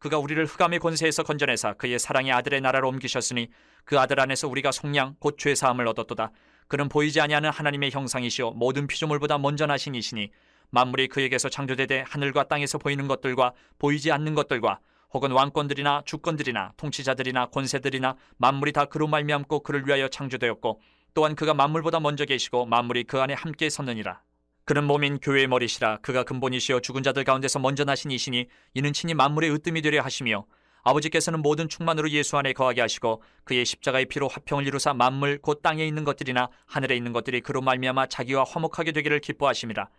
그가 우리를 흑암의 권세에서 건져내사 그의 사랑의 아들의 나라로 옮기셨으니 그 아들 안에서 우리가 속량 곧 죄 사함을 얻었도다. 그는 보이지 아니하는 하나님의 형상이시요 모든 피조물보다 먼저 나신 이시니 만물이 그에게서 창조되되 하늘과 땅에서 보이는 것들과 보이지 않는 것들과 혹은 왕권들이나 주권들이나 통치자들이나 권세들이나 만물이 다 그로 말미암고 그를 위하여 창조되었고 또한 그가 만물보다 먼저 계시고 만물이 그 안에 함께 섰느니라. 그는 몸인 교회의 머리시라. 그가 근본이시여 죽은 자들 가운데서 먼저 나신 이시니 이는 친히 만물의 으뜸이 되려 하시며 아버지께서는 모든 충만으로 예수 안에 거하게 하시고 그의 십자가의 피로 화평을 이루사 만물 곧 땅에 있는 것들이나 하늘에 있는 것들이 그로 말미암아 자기와 화목하게 되기를 기뻐하심이라.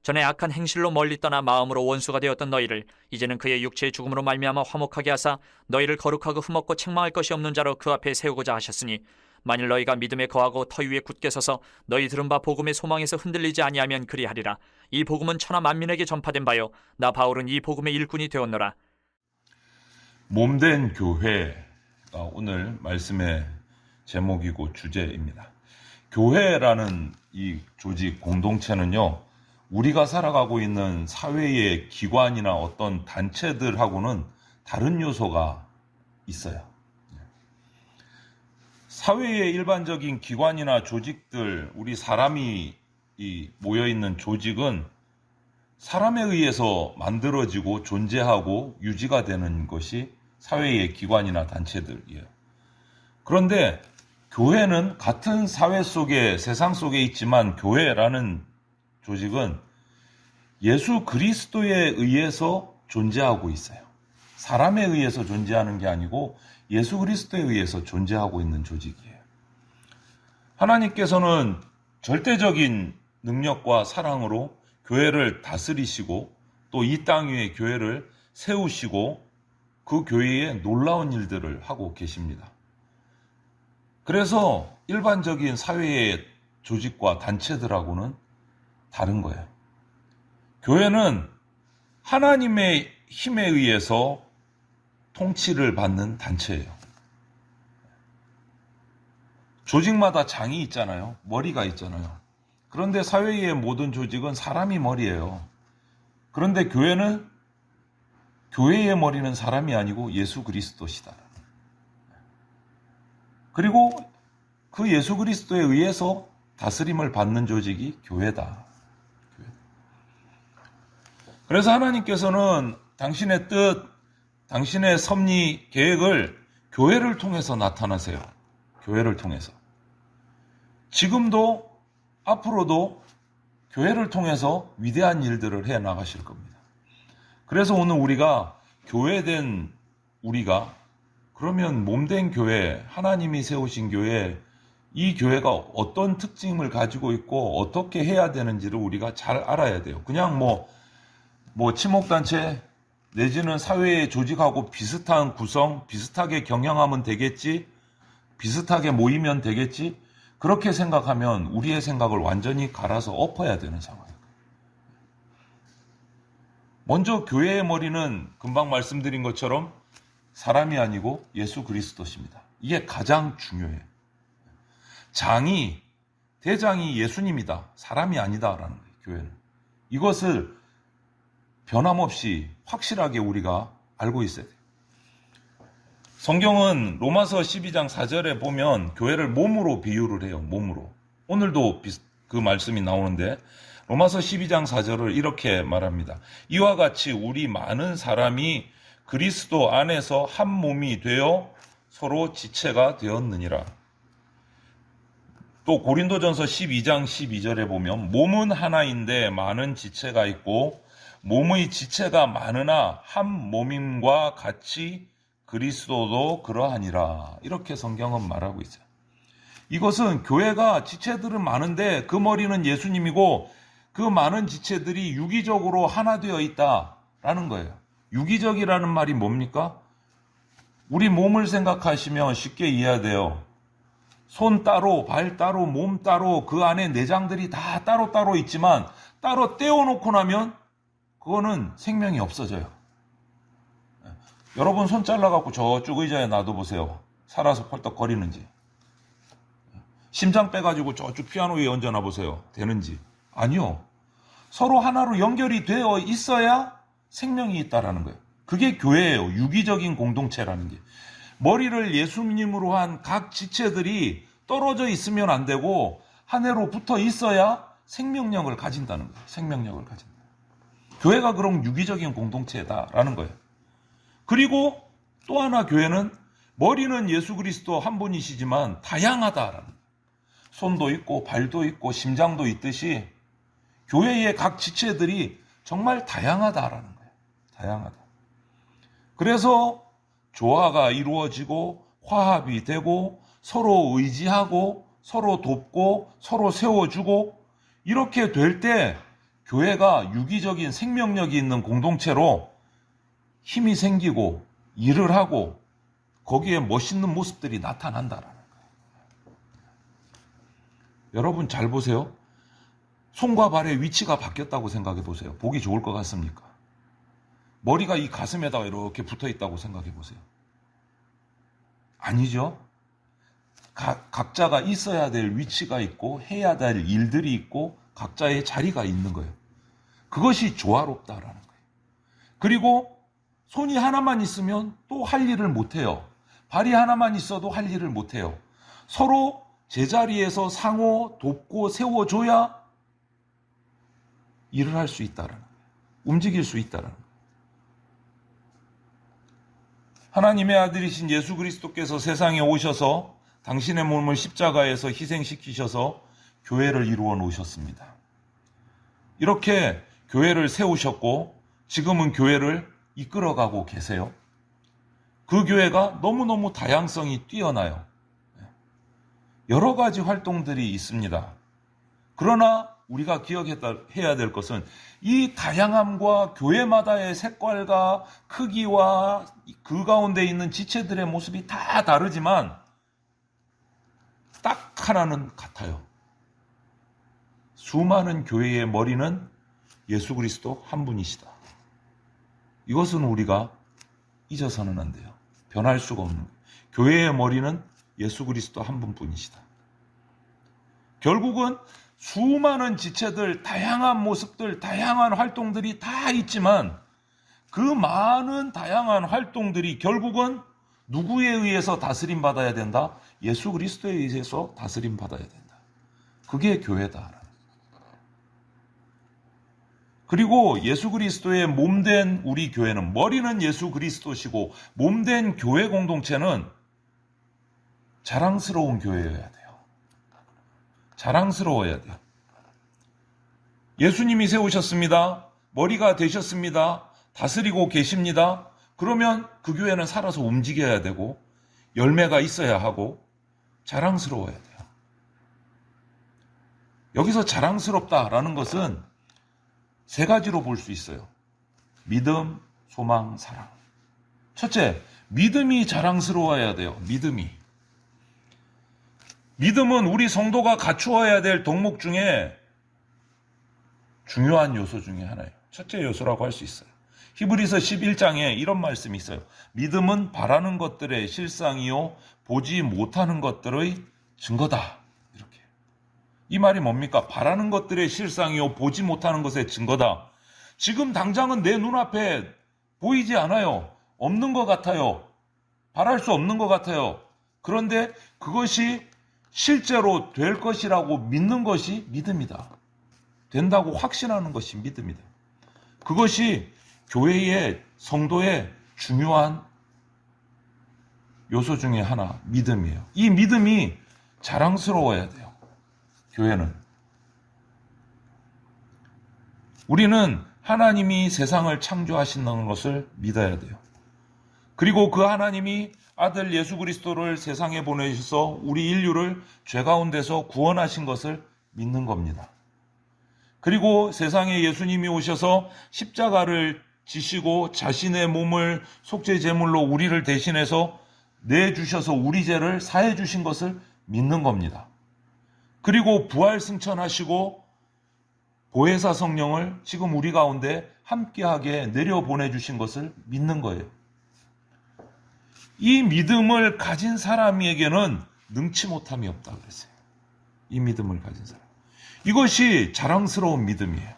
전에 악한 행실로 멀리 떠나 마음으로 원수가 되었던 너희를 이제는 그의 육체의 죽음으로 말미암아 화목하게 하사 너희를 거룩하고 흠없고 책망할 것이 없는 자로 그 앞에 세우고자 하셨으니 만일 너희가 믿음에 거하고 터 위에 굳게 서서 너희 들은 바 복음의 소망에서 흔들리지 아니하면 그리하리라. 이 복음은 천하 만민에게 전파된 바요 나 바울은 이 복음의 일꾼이 되었노라. 몸된 교회가 오늘 말씀의 제목이고 주제입니다. 교회라는 이 조직 공동체는요, 우리가 살아가고 있는 사회의 기관이나 어떤 단체들하고는 다른 요소가 있어요. 사회의 일반적인 기관이나 조직들, 우리 사람이 모여있는 조직은 사람에 의해서 만들어지고 존재하고 유지가 되는 것이 사회의 기관이나 단체들이에요. 그런데 교회는 같은 사회 속에, 세상 속에 있지만 교회라는 조직은 예수 그리스도에 의해서 존재하고 있어요. 사람에 의해서 존재하는 게 아니고 예수 그리스도에 의해서 존재하고 있는 조직이에요. 하나님께서는 절대적인 능력과 사랑으로 교회를 다스리시고 또 이 땅 위에 교회를 세우시고 그 교회에 놀라운 일들을 하고 계십니다. 그래서 일반적인 사회의 조직과 단체들하고는 다른 거예요. 교회는 하나님의 힘에 의해서 통치를 받는 단체예요. 조직마다 장이 있잖아요. 머리가 있잖아요. 그런데 사회의 모든 조직은 사람이 머리예요. 그런데 교회는 교회의 머리는 사람이 아니고 예수 그리스도시다. 그리고 그 예수 그리스도에 의해서 다스림을 받는 조직이 교회다. 그래서 하나님께서는 당신의 뜻, 당신의 섭리 계획을 교회를 통해서 나타나세요. 교회를 통해서. 지금도 앞으로도 교회를 통해서 위대한 일들을 해 나가실 겁니다. 그래서 오늘 우리가 교회된 우리가 그러면 몸된 교회, 하나님이 세우신 교회, 이 교회가 어떤 특징을 가지고 있고 어떻게 해야 되는지를 우리가 잘 알아야 돼요. 그냥 친목단체 내지는 사회의 조직하고 비슷한 구성, 비슷하게 경영하면 되겠지, 비슷하게 모이면 되겠지, 그렇게 생각하면 우리의 생각을 완전히 갈아서 엎어야 되는 상황이에요. 먼저 교회의 머리는 금방 말씀드린 것처럼 사람이 아니고 예수 그리스도십니다. 이게 가장 중요해요. 대장이 예수님이다. 사람이 아니다라는 거예요, 교회는. 이것을 변함없이 확실하게 우리가 알고 있어야 돼요. 성경은 로마서 12장 4절에 보면 교회를 몸으로 비유를 해요. 몸으로. 오늘도 그 말씀이 나오는데 로마서 12장 4절을 이렇게 말합니다. 이와 같이 우리 많은 사람이 그리스도 안에서 한 몸이 되어 서로 지체가 되었느니라. 또 고린도전서 12장 12절에 보면 몸은 하나인데 많은 지체가 있고 몸의 지체가 많으나 한 몸임과 같이 그리스도도 그러하니라. 이렇게 성경은 말하고 있어요. 이것은 교회가 지체들은 많은데 그 머리는 예수님이고 그 많은 지체들이 유기적으로 하나 되어 있다라는 거예요. 유기적이라는 말이 뭡니까? 우리 몸을 생각하시면 쉽게 이해해야 돼요. 손 따로, 발 따로, 몸 따로, 그 안에 내장들이 다 따로따로 있지만 따로 떼어놓고 나면 그거는 생명이 없어져요. 여러분 손 잘라갖고 저쪽 의자에 놔둬보세요. 살아서 펄떡거리는지. 심장 빼가지고 저쪽 피아노 위에 얹어놔보세요. 되는지. 아니요. 서로 하나로 연결이 되어 있어야 생명이 있다라는 거예요. 그게 교회예요. 유기적인 공동체라는 게. 머리를 예수님으로 한 각 지체들이 떨어져 있으면 안 되고 한 해로 붙어 있어야 생명력을 가진다는 거예요. 생명력을 가진다. 교회가 그런 유기적인 공동체다라는 거예요. 그리고 또 하나 교회는 머리는 예수 그리스도 한 분이시지만 다양하다라는 거예요. 손도 있고 발도 있고 심장도 있듯이 교회의 각 지체들이 정말 다양하다라는 거예요. 다양하다. 그래서 조화가 이루어지고 화합이 되고 서로 의지하고 서로 돕고 서로 세워주고 이렇게 될 때 교회가 유기적인 생명력이 있는 공동체로 힘이 생기고 일을 하고 거기에 멋있는 모습들이 나타난다라는 거예요. 여러분 잘 보세요. 손과 발의 위치가 바뀌었다고 생각해 보세요. 보기 좋을 것 같습니까? 머리가 이 가슴에다가 이렇게 붙어 있다고 생각해 보세요. 아니죠. 각자가 있어야 될 위치가 있고 해야 될 일들이 있고 각자의 자리가 있는 거예요. 그것이 조화롭다라는 거예요. 그리고 손이 하나만 있으면 또 할 일을 못해요. 발이 하나만 있어도 할 일을 못해요. 서로 제자리에서 상호 돕고 세워줘야 일을 할 수 있다라는 거예요. 움직일 수 있다라는 거예요. 하나님의 아들이신 예수 그리스도께서 세상에 오셔서 당신의 몸을 십자가에서 희생시키셔서 교회를 이루어 놓으셨습니다. 이렇게 교회를 세우셨고 지금은 교회를 이끌어가고 계세요. 그 교회가 너무너무 다양성이 뛰어나요. 여러 가지 활동들이 있습니다. 그러나 우리가 기억해야 될 것은 이 다양함과 교회마다의 색깔과 크기와 그 가운데 있는 지체들의 모습이 다 다르지만 딱 하나는 같아요. 수많은 교회의 머리는 예수 그리스도 한 분이시다. 이것은 우리가 잊어서는 안 돼요. 변할 수가 없는 거예요. 교회의 머리는 예수 그리스도 한 분뿐이시다. 결국은 수많은 지체들, 다양한 모습들, 다양한 활동들이 다 있지만 그 많은 다양한 활동들이 결국은 누구에 의해서 다스림 받아야 된다? 예수 그리스도에 의해서 다스림 받아야 된다. 그게 교회다. 그리고 예수 그리스도의 몸된 우리 교회는 머리는 예수 그리스도시고 몸된 교회 공동체는 자랑스러운 교회여야 돼요. 자랑스러워야 돼요. 예수님이 세우셨습니다. 머리가 되셨습니다. 다스리고 계십니다. 그러면 그 교회는 살아서 움직여야 되고 열매가 있어야 하고 자랑스러워야 돼요. 여기서 자랑스럽다라는 것은 세 가지로 볼 수 있어요. 믿음, 소망, 사랑. 첫째, 믿음이 자랑스러워야 돼요. 믿음은 우리 성도가 갖추어야 될 덕목 중에 중요한 요소 중에 하나예요. 첫째 요소라고 할 수 있어요. 히브리서 11장에 이런 말씀이 있어요. 믿음은 바라는 것들의 실상이요 보지 못하는 것들의 증거다. 이렇게. 이 말이 뭡니까? 바라는 것들의 실상이요 보지 못하는 것의 증거다. 지금 당장은 내 눈앞에 보이지 않아요. 없는 것 같아요. 바랄 수 없는 것 같아요. 그런데 그것이 실제로 될 것이라고 믿는 것이 믿음이다. 된다고 확신하는 것이 믿음이다. 그것이 교회의 성도의 중요한 요소 중에 하나, 믿음이에요. 이 믿음이 자랑스러워야 돼요. 교회는. 우리는 하나님이 세상을 창조하신다는 것을 믿어야 돼요. 그리고 그 하나님이 아들 예수 그리스도를 세상에 보내셔서 우리 인류를 죄 가운데서 구원하신 것을 믿는 겁니다. 그리고 세상에 예수님이 오셔서 십자가를 지시고 자신의 몸을 속죄 제물로 우리를 대신해서 내주셔서 우리 죄를 사해 주신 것을 믿는 겁니다. 그리고 부활 승천하시고 보혜사 성령을 지금 우리 가운데 함께하게 내려보내 주신 것을 믿는 거예요. 이 믿음을 가진 사람에게는 능치 못함이 없다 그랬어요. 이 믿음을 가진 사람. 이것이 자랑스러운 믿음이에요.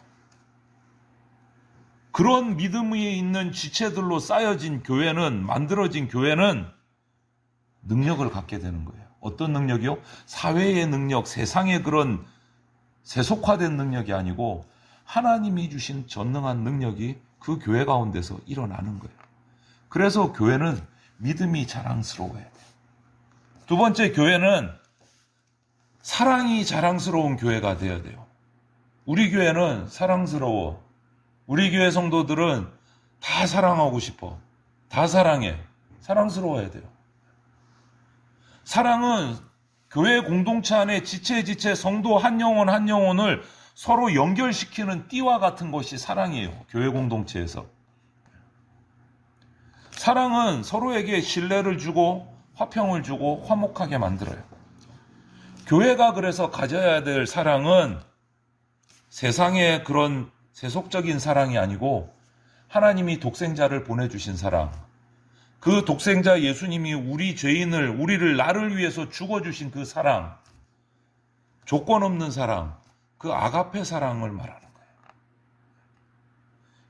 그런 믿음이 있는 지체들로 쌓여진 교회는, 만들어진 교회는 능력을 갖게 되는 거예요. 어떤 능력이요? 사회의 능력, 세상의 그런 세속화된 능력이 아니고 하나님이 주신 전능한 능력이 그 교회 가운데서 일어나는 거예요. 그래서 교회는 믿음이 자랑스러워야 돼요. 두 번째, 교회는 사랑이 자랑스러운 교회가 되어야 돼요. 우리 교회는 사랑스러워. 우리 교회 성도들은 다 사랑하고 싶어. 다 사랑해. 사랑스러워야 돼요. 사랑은 교회 공동체 안에 지체 성도 한 영혼 한 영혼을 서로 연결시키는 띠와 같은 것이 사랑이에요. 교회 공동체에서. 사랑은 서로에게 신뢰를 주고 화평을 주고 화목하게 만들어요. 교회가 그래서 가져야 될 사랑은 세상의 그런 세속적인 사랑이 아니고 하나님이 독생자를 보내주신 사랑, 그 독생자 예수님이 우리를 나를 위해서 죽어주신 그 사랑, 조건 없는 사랑, 그 아가페 사랑을 말하는 거예요.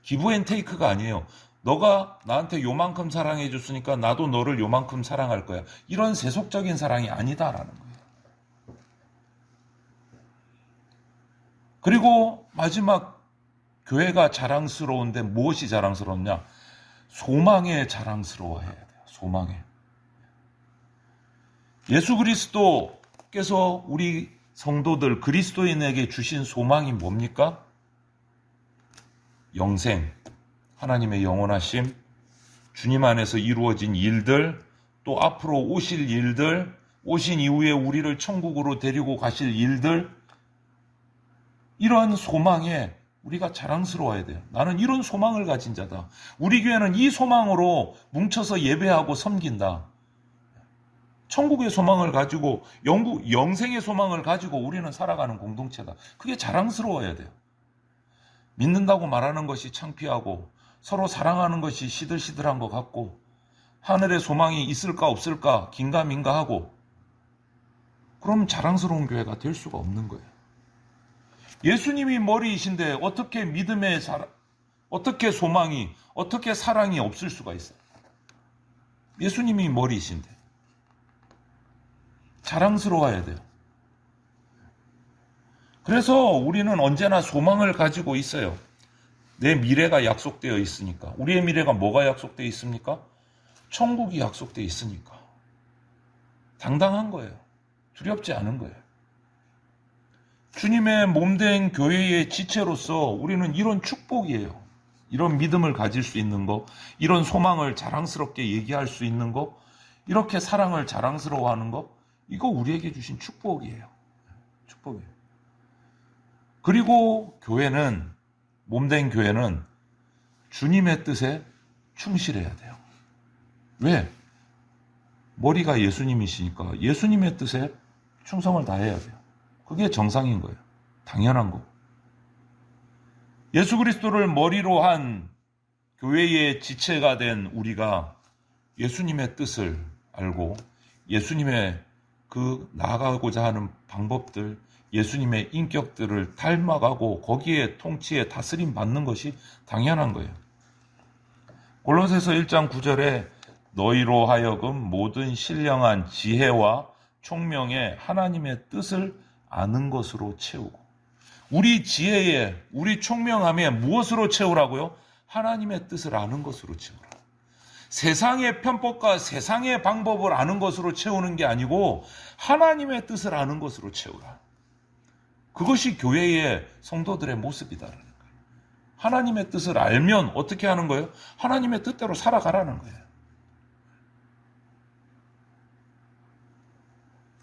기브 앤 테이크가 아니에요. 너가 나한테 요만큼 사랑해 줬으니까 나도 너를 요만큼 사랑할 거야. 이런 세속적인 사랑이 아니다라는 거예요. 그리고 마지막, 교회가 자랑스러운데 무엇이 자랑스럽냐? 소망에 자랑스러워해야 돼요. 소망에. 예수 그리스도께서 우리 성도들, 그리스도인에게 주신 소망이 뭡니까? 영생, 하나님의 영원하심, 주님 안에서 이루어진 일들, 또 앞으로 오실 일들, 오신 이후에 우리를 천국으로 데리고 가실 일들, 이러한 소망에 우리가 자랑스러워야 돼요. 나는 이런 소망을 가진 자다. 우리 교회는 이 소망으로 뭉쳐서 예배하고 섬긴다. 천국의 소망을 가지고, 영생의 소망을 가지고 우리는 살아가는 공동체다. 그게 자랑스러워야 돼요. 믿는다고 말하는 것이 창피하고 서로 사랑하는 것이 시들시들한 것 같고 하늘의 소망이 있을까 없을까 긴가민가하고, 그럼 자랑스러운 교회가 될 수가 없는 거예요. 예수님이 머리이신데 어떻게 어떻게 소망이, 어떻게 사랑이 없을 수가 있어요? 예수님이 머리이신데. 자랑스러워야 돼요. 그래서 우리는 언제나 소망을 가지고 있어요. 내 미래가 약속되어 있으니까. 우리의 미래가 뭐가 약속되어 있습니까? 천국이 약속되어 있으니까. 당당한 거예요. 두렵지 않은 거예요. 주님의 몸된 교회의 지체로서 우리는 이런 축복이에요. 이런 믿음을 가질 수 있는 거, 이런 소망을 자랑스럽게 얘기할 수 있는 거, 이렇게 사랑을 자랑스러워하는 거, 이거 우리에게 주신 축복이에요. 축복이에요. 그리고 교회는, 몸된 교회는 주님의 뜻에 충실해야 돼요. 왜? 머리가 예수님이시니까 예수님의 뜻에 충성을 다해야 돼요. 그게 정상인 거예요. 당연한 거. 예수 그리스도를 머리로 한 교회의 지체가 된 우리가 예수님의 뜻을 알고 예수님의 그 나아가고자 하는 방법들, 예수님의 인격들을 닮아가고 거기에 통치에 다스림 받는 것이 당연한 거예요. 골로새서 1장 9절에 너희로 하여금 모든 신령한 지혜와 총명에 하나님의 뜻을 아는 것으로 채우고, 우리 지혜에, 우리 총명함에 무엇으로 채우라고요? 하나님의 뜻을 아는 것으로 채우라. 세상의 편법과 세상의 방법을 아는 것으로 채우는 게 아니고 하나님의 뜻을 아는 것으로 채우라. 그것이 교회의 성도들의 모습이다라는 거예요. 하나님의 뜻을 알면 어떻게 하는 거예요? 하나님의 뜻대로 살아가라는 거예요.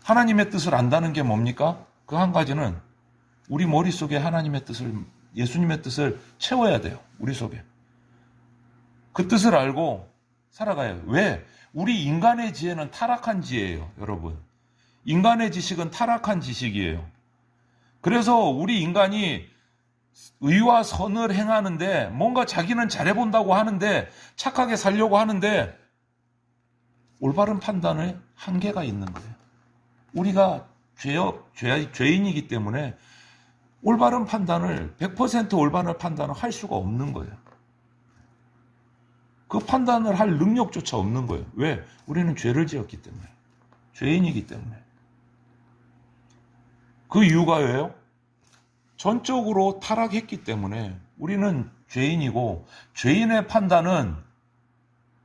하나님의 뜻을 안다는 게 뭡니까? 그 한 가지는 우리 머릿속에 하나님의 뜻을, 예수님의 뜻을 채워야 돼요. 우리 속에. 그 뜻을 알고 살아가야 해요. 왜? 우리 인간의 지혜는 타락한 지혜예요, 여러분. 인간의 지식은 타락한 지식이에요. 그래서 우리 인간이 의와 선을 행하는데, 뭔가 자기는 잘해본다고 하는데, 착하게 살려고 하는데 올바른 판단에 한계가 있는 거예요. 우리가 죄인이기 때문에 올바른 판단을, 100% 올바른 판단을 할 수가 없는 거예요. 그 판단을 할 능력조차 없는 거예요. 왜? 우리는 죄를 지었기 때문에. 죄인이기 때문에. 그 이유가 왜요? 전적으로 타락했기 때문에 우리는 죄인이고, 죄인의 판단은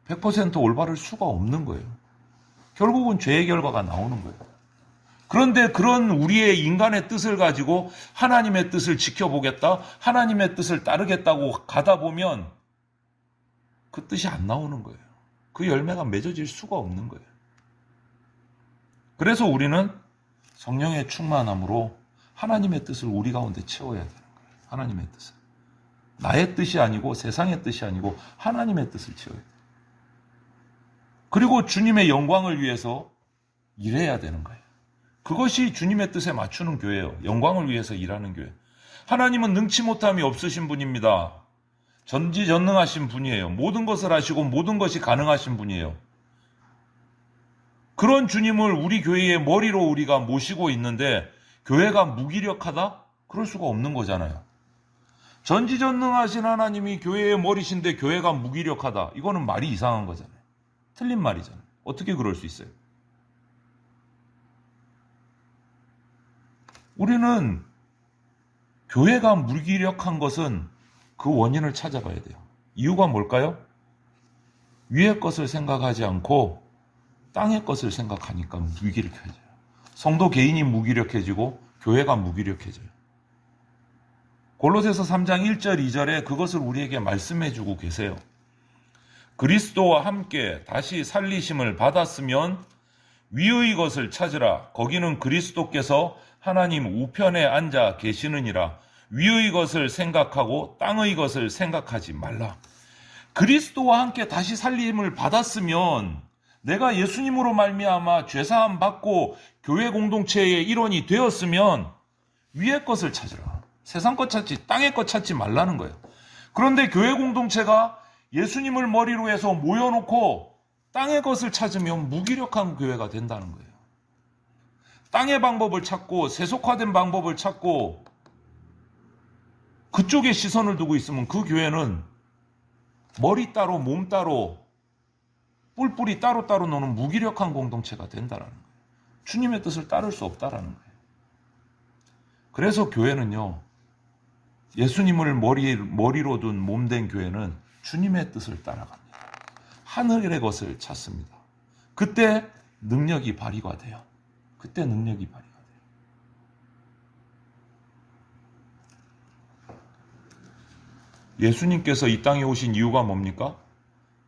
100% 올바를 수가 없는 거예요. 결국은 죄의 결과가 나오는 거예요. 그런데 그런 우리의 인간의 뜻을 가지고 하나님의 뜻을 지켜보겠다, 하나님의 뜻을 따르겠다고 가다 보면 그 뜻이 안 나오는 거예요. 그 열매가 맺어질 수가 없는 거예요. 그래서 우리는 성령의 충만함으로 하나님의 뜻을 우리 가운데 채워야 되는 거예요. 하나님의 뜻을. 나의 뜻이 아니고, 세상의 뜻이 아니고 하나님의 뜻을 채워야 돼요. 그리고 주님의 영광을 위해서 일해야 되는 거예요. 그것이 주님의 뜻에 맞추는 교회예요. 영광을 위해서 일하는 교회. 하나님은 능치 못함이 없으신 분입니다. 전지전능하신 분이에요. 모든 것을 하시고 모든 것이 가능하신 분이에요. 그런 주님을 우리 교회의 머리로 우리가 모시고 있는데 교회가 무기력하다? 그럴 수가 없는 거잖아요. 전지전능하신 하나님이 교회의 머리신데 교회가 무기력하다. 이거는 말이 이상한 거잖아요. 틀린 말이잖아요. 어떻게 그럴 수 있어요? 우리는 교회가 무기력한 것은 그 원인을 찾아가야 돼요. 이유가 뭘까요? 위의 것을 생각하지 않고 땅의 것을 생각하니까 무기력해져요. 성도 개인이 무기력해지고 교회가 무기력해져요. 골로새서 3장 1절 2절에 그것을 우리에게 말씀해 주고 계세요. 그리스도와 함께 다시 살리심을 받았으면 위의 것을 찾으라. 거기는 그리스도께서 하나님 우편에 앉아 계시느니라. 위의 것을 생각하고 땅의 것을 생각하지 말라. 그리스도와 함께 다시 살림을 받았으면, 내가 예수님으로 말미암아 죄사함 받고 교회 공동체의 일원이 되었으면 위의 것을 찾으라. 세상 것 찾지, 땅의 것 찾지 말라는 거예요. 그런데 교회 공동체가 예수님을 머리로 해서 모여놓고 땅의 것을 찾으면 무기력한 교회가 된다는 거예요. 땅의 방법을 찾고 세속화된 방법을 찾고 그쪽에 시선을 두고 있으면 그 교회는 머리 따로 몸 따로 뿔뿔이 따로따로 노는 무기력한 공동체가 된다는 거예요. 주님의 뜻을 따를 수 없다라는 거예요. 그래서 교회는요, 예수님을 머리로 둔 몸된 교회는 주님의 뜻을 따라갑니다. 하늘의 것을 찾습니다. 그때 능력이 발휘가 돼요. 그때 능력이 발휘가 돼요. 예수님께서 이 땅에 오신 이유가 뭡니까?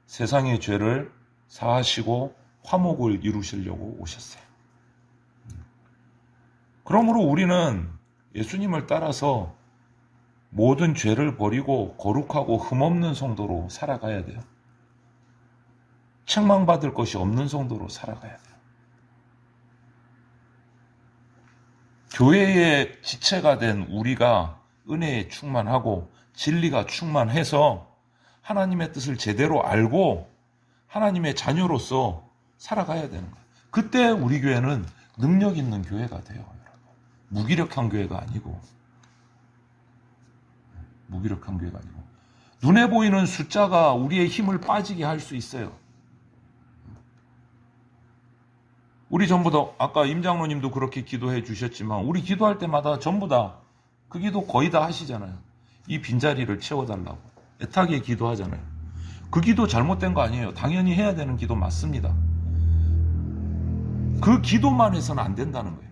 세상의 죄를 사하시고 화목을 이루시려고 오셨어요. 그러므로 우리는 예수님을 따라서 모든 죄를 버리고 거룩하고 흠없는 성도로 살아가야 돼요. 책망받을 것이 없는 성도로 살아가야 돼요. 교회의 지체가 된 우리가 은혜에 충만하고 진리가 충만해서 하나님의 뜻을 제대로 알고 하나님의 자녀로서 살아가야 되는 거예요. 그때 우리 교회는 능력 있는 교회가 돼요. 무기력한 교회가 아니고. 무기력한 교회가 아니고. 눈에 보이는 숫자가 우리의 힘을 빠지게 할 수 있어요. 우리 전부 다 아까 임 장로님도 그렇게 기도해 주셨지만 우리 기도할 때마다 전부 다 그 기도 거의 다 하시잖아요. 이 빈자리를 채워달라고 애타게 기도하잖아요. 그 기도 잘못된 거 아니에요. 당연히 해야 되는 기도 맞습니다. 그 기도만 해서는 안 된다는 거예요.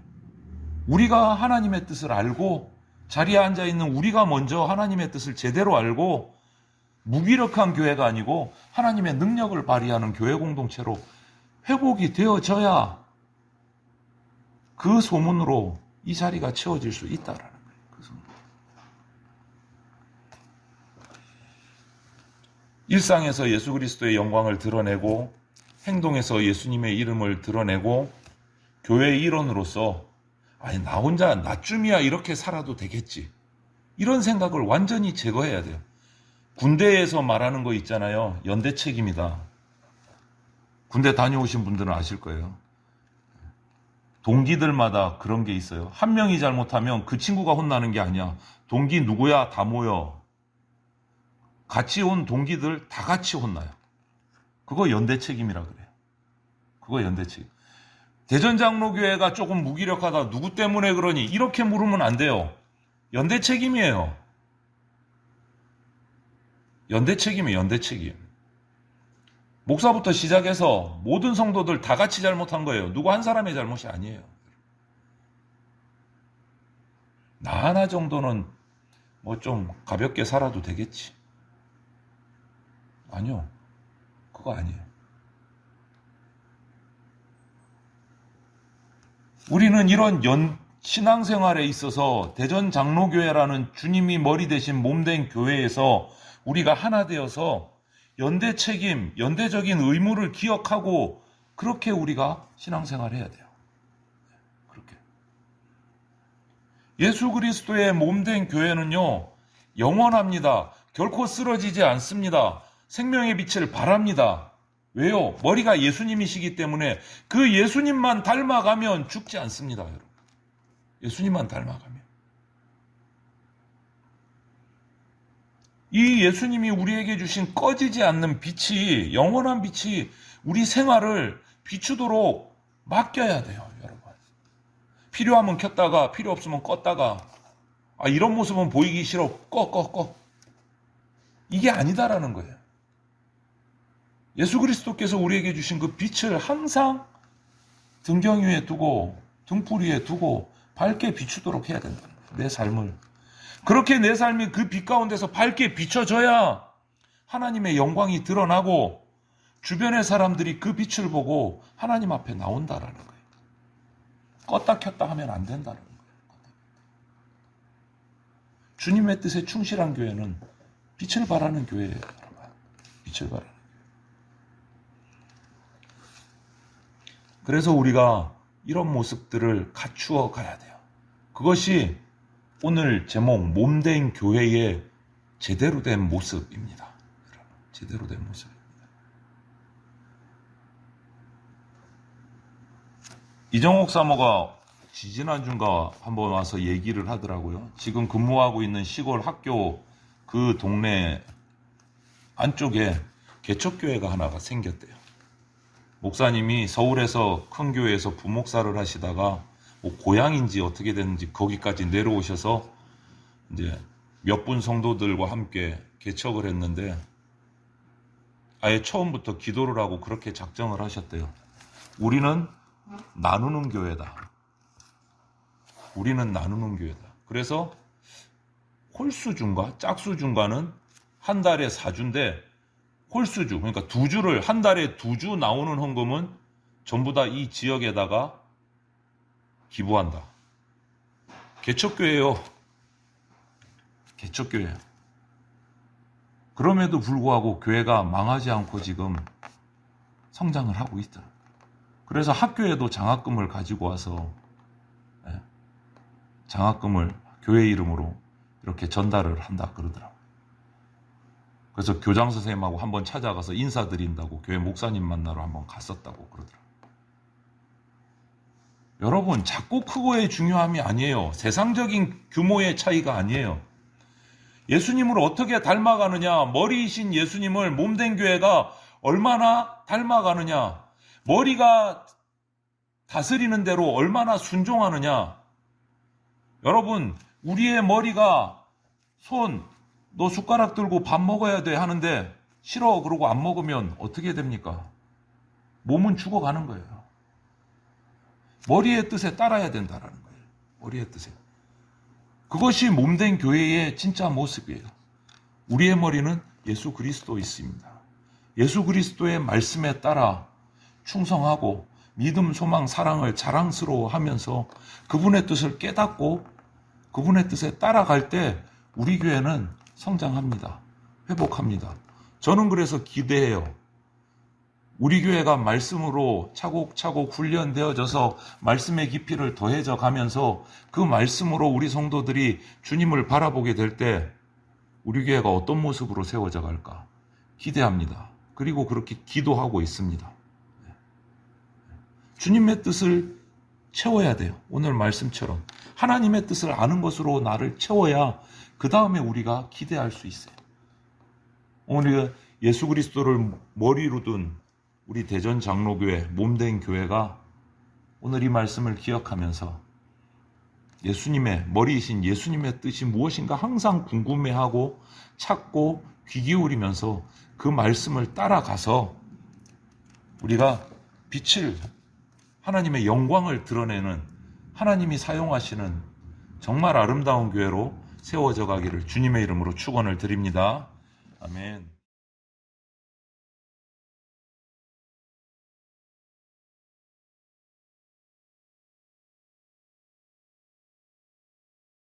우리가 하나님의 뜻을 알고 자리에 앉아있는 우리가 먼저 하나님의 뜻을 제대로 알고 무기력한 교회가 아니고 하나님의 능력을 발휘하는 교회 공동체로 회복이 되어져야 그 소문으로 이 자리가 채워질 수 있다라는 거예요. 그래서 일상에서 예수 그리스도의 영광을 드러내고 행동에서 예수님의 이름을 드러내고 교회의 일원으로서 아니 나 혼자 나쯤이야 이렇게 살아도 되겠지 이런 생각을 완전히 제거해야 돼요. 군대에서 말하는 거 있잖아요. 연대 책임이다. 군대 다녀오신 분들은 아실 거예요. 동기들마다 그런 게 있어요. 한 명이 잘못하면 그 친구가 혼나는 게 아니야. 동기 누구야? 다 모여. 같이 온 동기들 다 같이 혼나요. 그거 연대 책임이라 그래요. 그거 연대 책임. 대전장로교회가 조금 무기력하다. 누구 때문에 그러니? 이렇게 물으면 안 돼요. 연대 책임이에요. 연대 책임이에요. 연대 책임. 목사부터 시작해서 모든 성도들 다 같이 잘못한 거예요. 누구 한 사람의 잘못이 아니에요. 나 하나 정도는 뭐 좀 가볍게 살아도 되겠지. 아니요. 그거 아니에요. 우리는 이런 신앙생활에 있어서 대전장로교회라는 주님이 머리 대신 몸된 교회에서 우리가 하나 되어서 연대 책임, 연대적인 의무를 기억하고 그렇게 우리가 신앙생활을 해야 돼요. 그렇게. 예수 그리스도의 몸된 교회는요, 영원합니다. 결코 쓰러지지 않습니다. 생명의 빛을 발합니다. 왜요? 머리가 예수님이시기 때문에 그 예수님만 닮아가면 죽지 않습니다, 여러분. 예수님만 닮아가면. 이 예수님이 우리에게 주신 꺼지지 않는 빛이, 영원한 빛이 우리 생활을 비추도록 맡겨야 돼요, 여러분. 필요하면 켰다가, 필요 없으면 껐다가, 이런 모습은 보이기 싫어. 꺼. 이게 아니다라는 거예요. 예수 그리스도께서 우리에게 주신 그 빛을 항상 등경 위에 두고, 등불 위에 두고, 밝게 비추도록 해야 된다. 내 삶을. 그렇게 내 삶이 그 빛 가운데서 밝게 비춰져야 하나님의 영광이 드러나고 주변의 사람들이 그 빛을 보고 하나님 앞에 나온다라는 거예요. 껐다 켰다 하면 안 된다는 거예요. 주님의 뜻에 충실한 교회는 빛을 발하는 교회예요. 빛을 발하는. 그래서 우리가 이런 모습들을 갖추어 가야 돼요. 그것이 오늘 제목 몸된 교회의 제대로 된 모습입니다. 제대로 된 모습입니다. 이정옥 사모가 지지난주인가 한번 와서 얘기를 하더라고요. 지금 근무하고 있는 시골 학교 그 동네 안쪽에 개척교회가 하나가 생겼대요. 목사님이 서울에서 큰 교회에서 부목사를 하시다가 뭐 고향인지 어떻게 됐는지 거기까지 내려오셔서 이제 몇 분 성도들과 함께 개척을 했는데 아예 처음부터 기도를 하고 그렇게 작정을 하셨대요. 우리는 나누는 교회다. 우리는 나누는 교회다. 그래서 홀수준과 짝수준과는 한 달에 4주인데 홀수주, 그러니까 2주를 한 달에 2주 나오는 헌금은 전부 다 이 지역에다가 기부한다. 개척교회요. 개척교회요. 그럼에도 불구하고 교회가 망하지 않고 지금 성장을 하고 있다. 그래서 학교에도 장학금을 가지고 와서 장학금을 교회 이름으로 이렇게 전달을 한다 그러더라고요. 그래서 교장 선생님하고 한번 찾아가서 인사드린다고 교회 목사님 만나러 한번 갔었다고 그러더라고요. 여러분, 작고 크고의 중요함이 아니에요. 세상적인 규모의 차이가 아니에요. 예수님을 어떻게 닮아가느냐, 머리이신 예수님을 몸된 교회가 얼마나 닮아가느냐, 머리가 다스리는 대로 얼마나 순종하느냐. 여러분, 우리의 머리가 너 숟가락 들고 밥 먹어야 돼 하는데 싫어 그러고 안 먹으면 어떻게 됩니까? 몸은 죽어가는 거예요. 머리의 뜻에 따라야 된다라는 거예요. 머리의 뜻에. 그것이 몸된 교회의 진짜 모습이에요. 우리의 머리는 예수 그리스도 있습니다. 예수 그리스도의 말씀에 따라 충성하고 믿음, 소망, 사랑을 자랑스러워하면서 그분의 뜻을 깨닫고 그분의 뜻에 따라갈 때 우리 교회는 성장합니다. 회복합니다. 저는 그래서 기대해요. 우리 교회가 말씀으로 차곡차곡 훈련되어져서 말씀의 깊이를 더해져 가면서 그 말씀으로 우리 성도들이 주님을 바라보게 될 때 우리 교회가 어떤 모습으로 세워져 갈까 기대합니다. 그리고 그렇게 기도하고 있습니다. 주님의 뜻을 채워야 돼요. 오늘 말씀처럼 하나님의 뜻을 아는 것으로 나를 채워야 그 다음에 우리가 기대할 수 있어요. 오늘 예수 그리스도를 머리로 둔 우리 대전 장로교회 몸된 교회가 오늘 이 말씀을 기억하면서 예수님의 머리이신 예수님의 뜻이 무엇인가 항상 궁금해하고 찾고 귀 기울이면서 그 말씀을 따라가서 우리가 빛을 하나님의 영광을 드러내는 하나님이 사용하시는 정말 아름다운 교회로 세워져 가기를 주님의 이름으로 축원을 드립니다. 아멘.